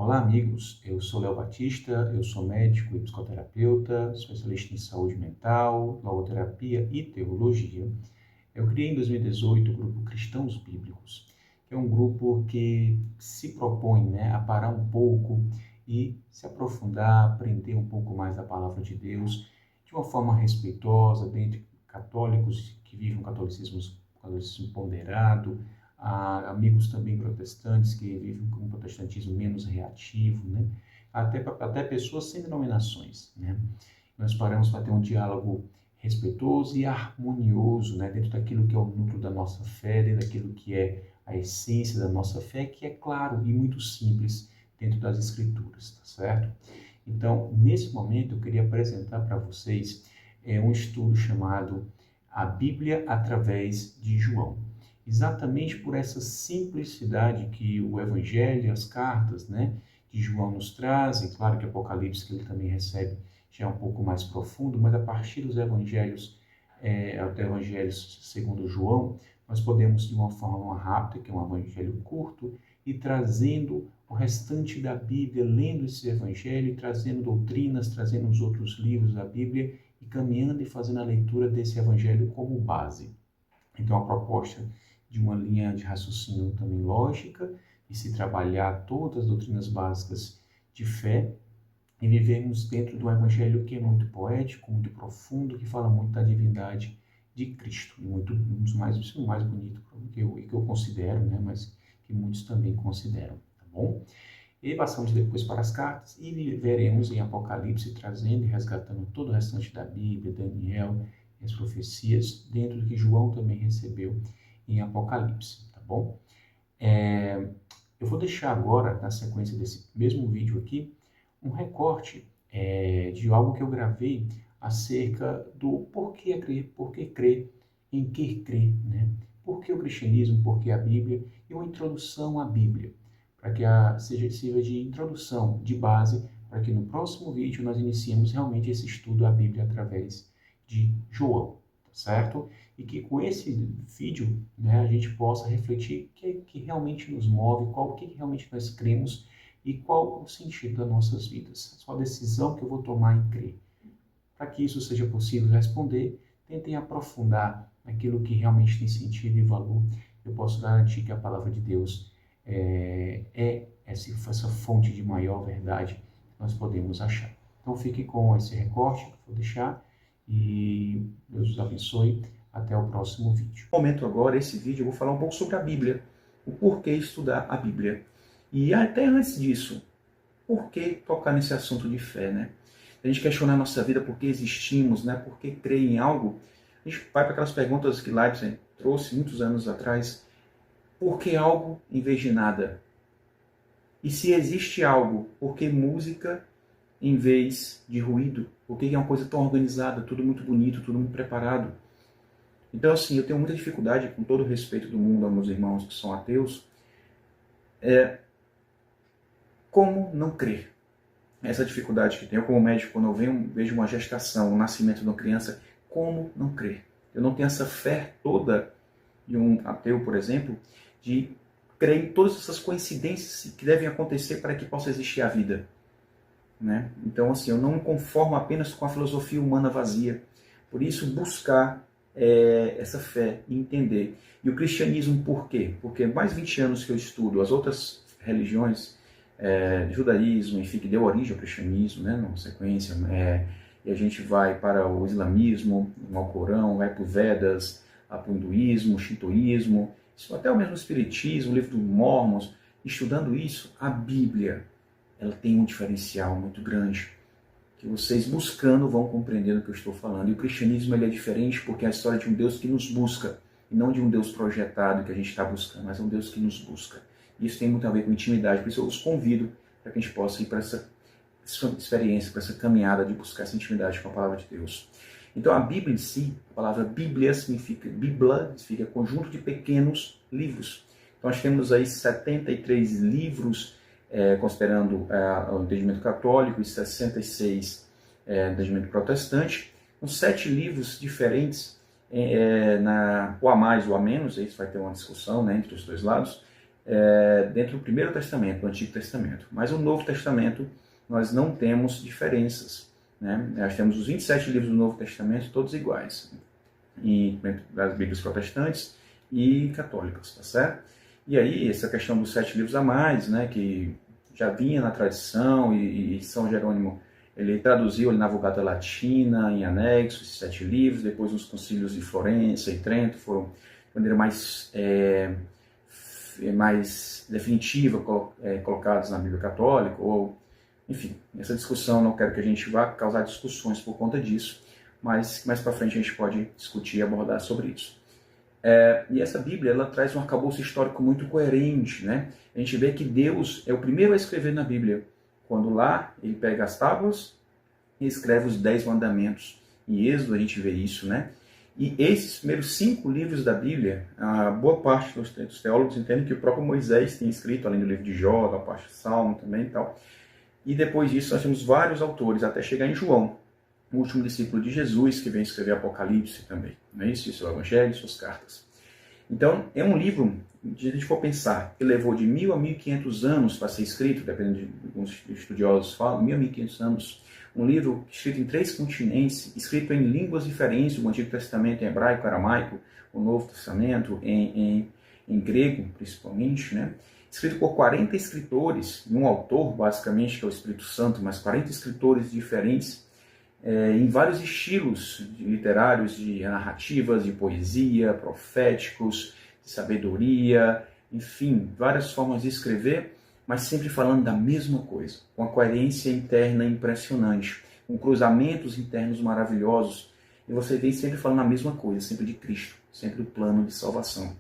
Olá, amigos. Eu sou Léo Batista, eu sou médico e psicoterapeuta, especialista em saúde mental, logoterapia e teologia. Eu criei em 2018 o grupo Cristãos Bíblicos, que é um grupo que se propõe, a parar um pouco e se aprofundar, aprender um pouco mais da palavra de Deus, de uma forma respeitosa, dentre católicos que vivem um catolicismo ponderado, amigos também protestantes que vivem com um protestantismo menos reativo, até pessoas sem denominações. Nós paramos para ter um diálogo respeitoso e harmonioso, dentro daquilo que é o núcleo da nossa fé, dentro daquilo que é a essência da nossa fé, que é claro e muito simples dentro das Escrituras, tá certo? Então, nesse momento, eu queria apresentar para vocês um estudo chamado A Bíblia através de João. Exatamente por essa simplicidade que o Evangelho, as cartas, de João nos trazem, claro que Apocalipse que ele também recebe já é um pouco mais profundo, mas a partir dos evangelhos, do Evangelho segundo João, nós podemos, de uma forma rápida, que é um evangelho curto, e trazendo o restante da Bíblia, lendo esse evangelho, e trazendo doutrinas, trazendo os outros livros da Bíblia, e caminhando e fazendo a leitura desse evangelho como base. Então, a proposta de uma linha de raciocínio também lógica, e se trabalhar todas as doutrinas básicas de fé, e vivemos dentro de um evangelho que é muito poético, muito profundo, que fala muito da divindade de Cristo, e um dos mais bonito que eu considero, mas que muitos também consideram, tá bom? E passamos depois para as cartas e veremos em Apocalipse trazendo e resgatando todo o restante da Bíblia, Daniel e as profecias, dentro do que João também recebeu em Apocalipse, tá bom? Eu vou deixar agora, na sequência desse mesmo vídeo aqui, um recorte de algo que eu gravei acerca do porquê crer, em que crer, Por que o cristianismo, por que a Bíblia, e uma introdução à Bíblia, para que sirva de introdução, de base, para que no próximo vídeo nós iniciemos realmente esse estudo à Bíblia através de João, tá certo? E que com esse vídeo a gente possa refletir o que realmente nos move, o que realmente nós cremos, e qual o sentido das nossas vidas. Qual a decisão que eu vou tomar em crer. Para que isso seja possível responder, tentem aprofundar naquilo que realmente tem sentido e valor. Eu posso garantir que a palavra de Deus é essa fonte de maior verdade que nós podemos achar. Então fique com esse recorte que eu vou deixar e Deus os abençoe. Até o próximo vídeo. No momento agora, esse vídeo, eu vou falar um pouco sobre a Bíblia. O porquê estudar a Bíblia. E até antes disso, por que tocar nesse assunto de fé, A gente questionar a nossa vida, por que existimos, Por que crer em algo? A gente vai para aquelas perguntas que Leibniz trouxe muitos anos atrás. Por que algo em vez de nada? E se existe algo, por que música em vez de ruído? Por que é uma coisa tão organizada, tudo muito bonito, tudo muito preparado? Então, assim, eu tenho muita dificuldade, com todo o respeito do mundo aos meus irmãos que são ateus, como não crer? Essa dificuldade que tenho como médico, quando eu vejo uma gestação, um nascimento de uma criança, como não crer? Eu não tenho essa fé toda de um ateu, por exemplo, de crer em todas essas coincidências que devem acontecer para que possa existir a vida. Então, assim, eu não me conformo apenas com a filosofia humana vazia. Por isso, buscar essa fé e entender. E o cristianismo, por quê? Porque mais de 20 anos que eu estudo as outras religiões, judaísmo, enfim, que deu origem ao cristianismo, na sequência, e a gente vai para o islamismo, o Alcorão, vai para o Vedas, para o hinduísmo, o shintoísmo, até o mesmo espiritismo, o livro dos Mormons. Estudando isso, a Bíblia, ela tem um diferencial muito grande, que vocês buscando vão compreender o que eu estou falando. E o cristianismo ele é diferente porque é a história de um Deus que nos busca, e não de um Deus projetado que a gente está buscando, mas é um Deus que nos busca. E isso tem muito a ver com intimidade, por isso eu os convido para que a gente possa ir para essa experiência, para essa caminhada de buscar essa intimidade com a palavra de Deus. Então a Bíblia em si, a palavra Bíblia significa conjunto de pequenos livros. Então nós temos aí 73 livros, considerando o entendimento católico, e 66 entendimento protestante, com 7 livros diferentes, ou a mais ou a menos, isso vai ter uma discussão entre os dois lados, dentro do Primeiro Testamento, do Antigo Testamento. Mas o Novo Testamento, nós não temos diferenças, né? Nós temos os 27 livros do Novo Testamento, todos iguais, das Bíblias protestantes e católicas, tá certo? E aí, essa questão dos 7 livros a mais, né, que já vinha na tradição, e São Jerônimo, ele traduziu ali na Vulgata Latina, em anexo, esses 7 livros, depois nos concílios de Florença e Trento, foram de maneira mais definitiva colocados na Bíblia Católica, ou, enfim, essa discussão, não quero que a gente vá causar discussões por conta disso, mas mais para frente a gente pode discutir e abordar sobre isso. E essa Bíblia, ela traz um arcabouço histórico muito coerente, né? A gente vê que Deus é o primeiro a escrever na Bíblia, quando lá ele pega as tábuas e escreve os 10 mandamentos. Em Êxodo a gente vê isso, né? E esses primeiros 5 livros da Bíblia, a boa parte dos teólogos entendem que o próprio Moisés tem escrito, além do livro de Jó, da parte de Salmo também e tal. E depois disso nós temos vários autores, até chegar em João, o último discípulo de Jesus, que vem escrever Apocalipse também. Não é isso? Isso é o Evangelho e suas cartas. Então, é um livro, se a gente for pensar, que levou de 1.000 a 1.500 anos para ser escrito, dependendo de alguns estudiosos falam, 1.000 a 1.500 anos. Um livro escrito em 3 continentes, escrito em línguas diferentes, o Antigo Testamento em hebraico, aramaico, o Novo Testamento em grego, principalmente, né? Escrito por 40 escritores, um autor, basicamente, que é o Espírito Santo, mas 40 escritores diferentes, em vários estilos literários, de narrativas, de poesia, proféticos, de sabedoria, enfim, várias formas de escrever, mas sempre falando da mesma coisa, com a coerência interna impressionante, com cruzamentos internos maravilhosos, e você vê sempre falando a mesma coisa, sempre de Cristo, sempre o plano de salvação.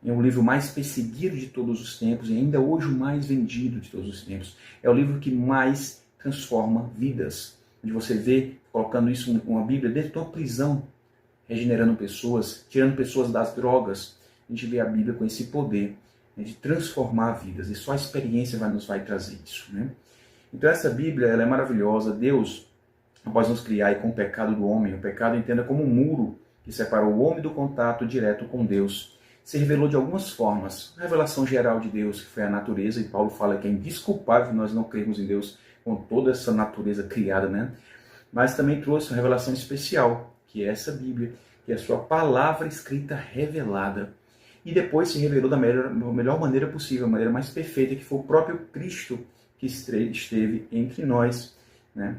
É o livro mais perseguido de todos os tempos e ainda hoje o mais vendido de todos os tempos. É o livro que mais transforma vidas, onde você vê, colocando isso uma Bíblia dentro de uma prisão, regenerando pessoas, tirando pessoas das drogas. A gente vê a Bíblia com esse poder, né, de transformar vidas, e só a experiência nos vai trazer isso, né? Então essa Bíblia, ela é maravilhosa. Deus, após nos criar e com o pecado do homem, o pecado entenda como um muro que separa o homem do contato direto com Deus, se revelou de algumas formas. A revelação geral de Deus, que foi a natureza, e Paulo fala que é indesculpável nós não crermos em Deus com toda essa natureza criada, né? Mas também trouxe uma revelação especial, que é essa Bíblia, que é a sua palavra escrita revelada. E depois se revelou da melhor maneira possível, a maneira mais perfeita, que foi o próprio Cristo que esteve entre nós, né?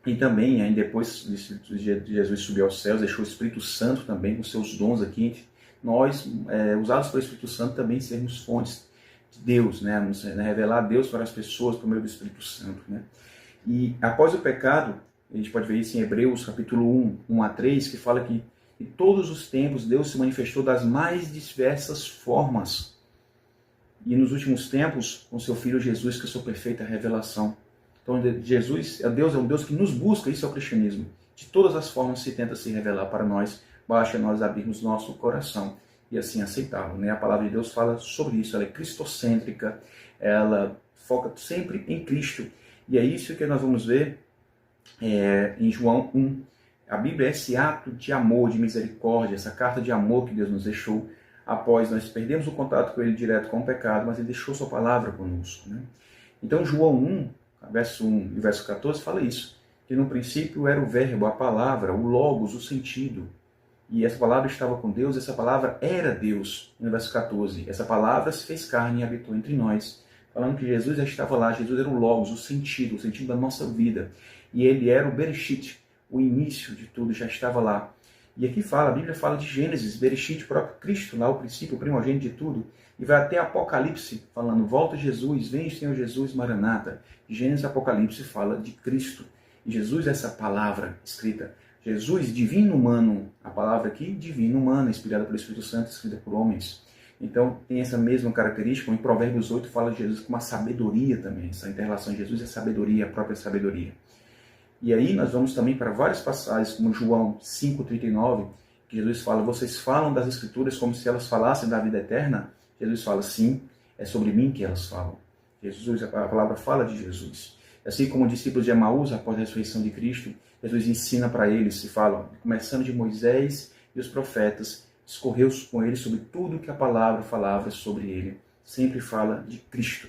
E também, aí depois de Jesus subir aos céus, deixou o Espírito Santo também com seus dons aqui, nós, usados pelo Espírito Santo, também sermos fontes de Deus, né? Revelar Deus para as pessoas por meio do Espírito Santo, né? E após o pecado, a gente pode ver isso em Hebreus capítulo 1 a 3, que fala que em todos os tempos Deus se manifestou das mais diversas formas. E nos últimos tempos, com seu Filho Jesus, que é a sua perfeita revelação. Então, Deus é um Deus que nos busca, isso é o cristianismo. De todas as formas se tenta se revelar para nós, basta nós abrirmos nosso coração e assim aceitá-lo, né? A palavra de Deus fala sobre isso, ela é cristocêntrica, ela foca sempre em Cristo. E é isso que nós vamos ver em João 1. A Bíblia é esse ato de amor, de misericórdia, essa carta de amor que Deus nos deixou após nós perdermos o contato com Ele direto com o pecado, mas Ele deixou sua palavra conosco, né? Então João 1, verso 1 e verso 14, fala isso, que no princípio era o verbo, a palavra, o logos, o sentido. E essa palavra estava com Deus, essa palavra era Deus. No verso 14, essa palavra se fez carne e habitou entre nós. Falando que Jesus já estava lá, Jesus era o logos, o sentido da nossa vida. E ele era o Bereshit, o início de tudo, já estava lá. E aqui a Bíblia fala de Gênesis, Bereshit, o próprio Cristo, lá o princípio, o primogênito de tudo. E vai até Apocalipse, falando, volta Jesus, vem Senhor Jesus, Maranata. Gênesis e Apocalipse fala de Cristo. E Jesus é essa palavra escrita. Jesus, divino humano, a palavra aqui, divino humano, inspirada pelo Espírito Santo, escrita por homens. Então, tem essa mesma característica, em Provérbios 8 fala de Jesus com uma sabedoria também. Essa interrelação de Jesus é sabedoria, a própria sabedoria. E aí nós vamos também para várias passagens, como João 5,39, que Jesus fala, vocês falam das Escrituras como se elas falassem da vida eterna? Jesus fala, sim, é sobre mim que elas falam. Jesus, a palavra fala de Jesus. Assim como os discípulos de Emaús, após a ressurreição de Cristo, Jesus ensina para eles, se fala, começando de Moisés e os profetas, discorreu com eles sobre tudo que a palavra falava sobre ele, sempre fala de Cristo.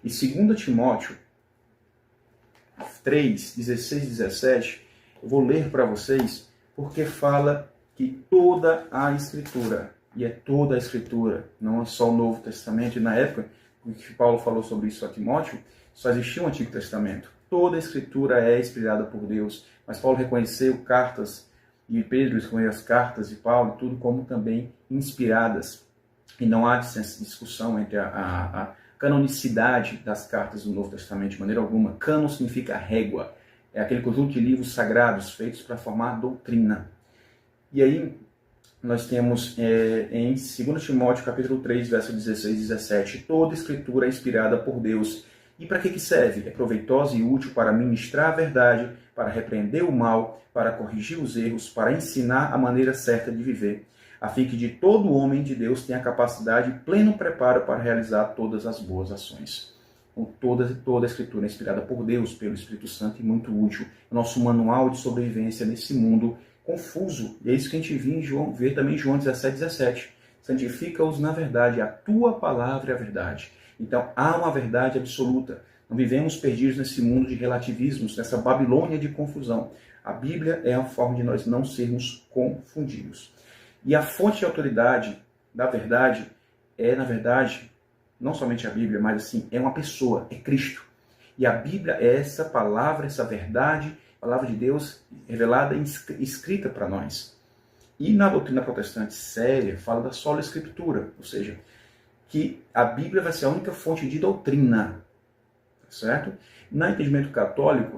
E 2 Timóteo 3, 16 e 17, eu vou ler para vocês, porque fala que toda a Escritura, e é toda a Escritura, não é só o Novo Testamento, e na época que Paulo falou sobre isso a Timóteo, só existia o Antigo Testamento. Toda a Escritura é inspirada por Deus, mas Paulo reconheceu cartas, e Pedro reconheceu as cartas de Paulo, tudo como também inspiradas. E não há discussão entre a canonicidade das cartas do Novo Testamento de maneira alguma. Cânon significa régua. É aquele conjunto de livros sagrados feitos para formar doutrina. E aí nós temos em 2 Timóteo capítulo 3, verso 16 e 17, toda escritura é inspirada por Deus. E para que serve? É proveitosa e útil para ministrar a verdade, para repreender o mal, para corrigir os erros, para ensinar a maneira certa de viver, a fim que de todo homem de Deus tenha capacidade e pleno preparo para realizar todas as boas ações. Então, toda a Escritura é inspirada por Deus, pelo Espírito Santo e muito útil. É nosso manual de sobrevivência nesse mundo confuso. E é isso que a gente vê também em João 17, 17. Santifica-os na verdade, a tua palavra é a verdade. Então, há uma verdade absoluta. Não vivemos perdidos nesse mundo de relativismos, nessa Babilônia de confusão. A Bíblia é a forma de nós não sermos confundidos. E a fonte de autoridade da verdade é, na verdade, não somente a Bíblia, mas assim, é uma pessoa, é Cristo. E a Bíblia é essa palavra, essa verdade, a palavra de Deus revelada e escrita para nós. E na doutrina protestante séria, fala da sola escritura, ou seja, que a Bíblia vai ser a única fonte de doutrina, certo? No entendimento católico,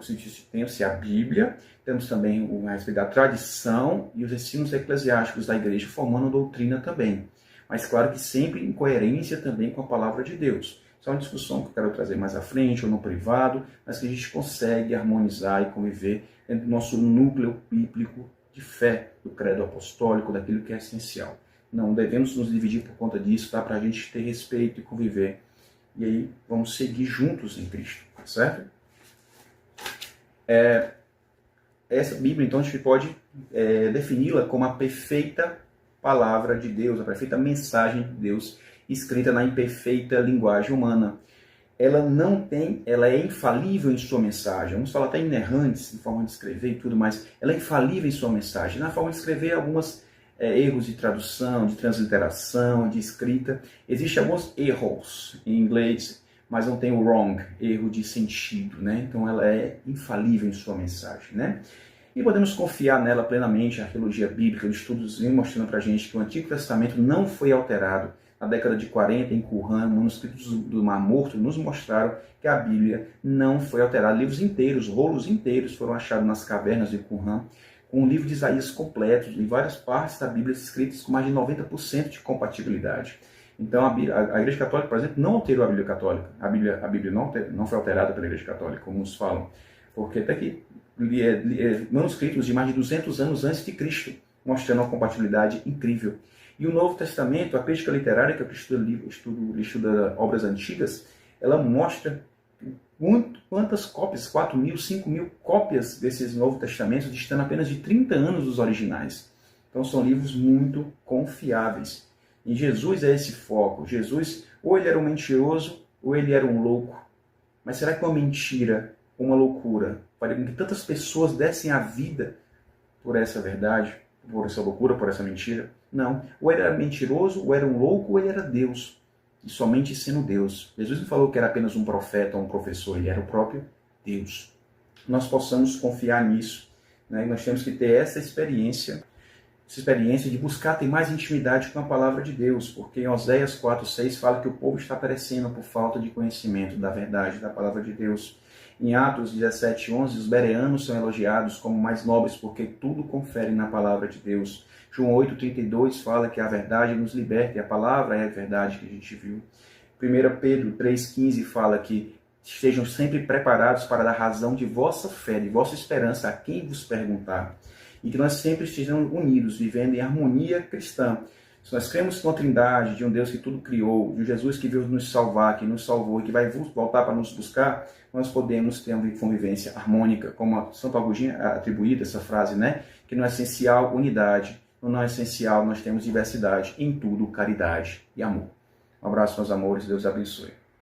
tem-se a Bíblia, temos também a respeito da tradição e os ensinos eclesiásticos da igreja formando doutrina também. Mas claro que sempre em coerência também com a palavra de Deus. Isso é uma discussão que eu quero trazer mais à frente ou no privado, mas que a gente consegue harmonizar e conviver dentro do nosso núcleo bíblico de fé, do credo apostólico, daquilo que é essencial. Não devemos nos dividir por conta disso, tá? Para a gente ter respeito e conviver. E aí vamos seguir juntos em Cristo, certo? Essa Bíblia, então, a gente pode defini-la como a perfeita palavra de Deus, a perfeita mensagem de Deus, escrita na imperfeita linguagem humana. Ela é infalível em sua mensagem. Vamos falar até inerrantes, em forma de escrever e tudo mais. Ela é infalível em sua mensagem. Na forma de escrever, algumas erros de tradução, de transliteração, de escrita. Existem alguns erros em inglês, mas não tem o wrong, erro de sentido, né? Então ela é infalível em sua mensagem, né? E podemos confiar nela plenamente. A arqueologia bíblica, os estudos vêm mostrando para a gente que o Antigo Testamento não foi alterado. Na década de 40, em Qumran, manuscritos do Mar Morto nos mostraram que a Bíblia não foi alterada. Livros inteiros, rolos inteiros foram achados nas cavernas de Qumran, com o livro de Isaías completo, e várias partes da Bíblia escritas com mais de 90% de compatibilidade. Então a Igreja Católica, por exemplo, não alterou a Bíblia Católica. A Bíblia não foi alterada pela Igreja Católica, como nos falam, porque até que manuscritos de mais de 200 anos antes de Cristo, mostrando uma compatibilidade incrível. E o Novo Testamento, a crítica literária, que eu estudo obras antigas, ela mostra quantas cópias, 4.000, 5.000 cópias desses Novos Testamentos, distando apenas de 30 anos dos originais. Então são livros muito confiáveis. E Jesus é esse foco. Jesus, ou ele era um mentiroso, ou ele era um louco. Mas será que uma mentira, uma loucura, faria com que tantas pessoas dessem a vida por essa verdade, por essa loucura, por essa mentira? Não. Ou ele era mentiroso, ou era um louco, ou ele era Deus. E somente sendo Deus. Jesus não falou que era apenas um profeta ou um professor, ele era o próprio Deus. Nós possamos confiar nisso, né? E nós temos que ter essa experiência de buscar ter mais intimidade com a palavra de Deus, porque em Oséias 4:6 fala que o povo está perecendo por falta de conhecimento da verdade da palavra de Deus. Em Atos 17:11, os bereanos são elogiados como mais nobres, porque tudo confere na palavra de Deus. João 8:32 fala que a verdade nos liberta, e a palavra é a verdade que a gente viu. 1 Pedro 3:15 fala que estejam sempre preparados para dar razão de vossa fé, de vossa esperança a quem vos perguntar. E que nós sempre estejamos unidos, vivendo em harmonia cristã. Se nós cremos na Trindade, de um Deus que tudo criou, de um Jesus que veio nos salvar, que nos salvou e que vai voltar para nos buscar, nós podemos ter uma convivência harmônica, como a Santo Agostinho atribuída essa frase, né? Que no essencial, unidade. No não essencial, nós temos diversidade. Em tudo, caridade e amor. Um abraço, meus amores. Deus abençoe.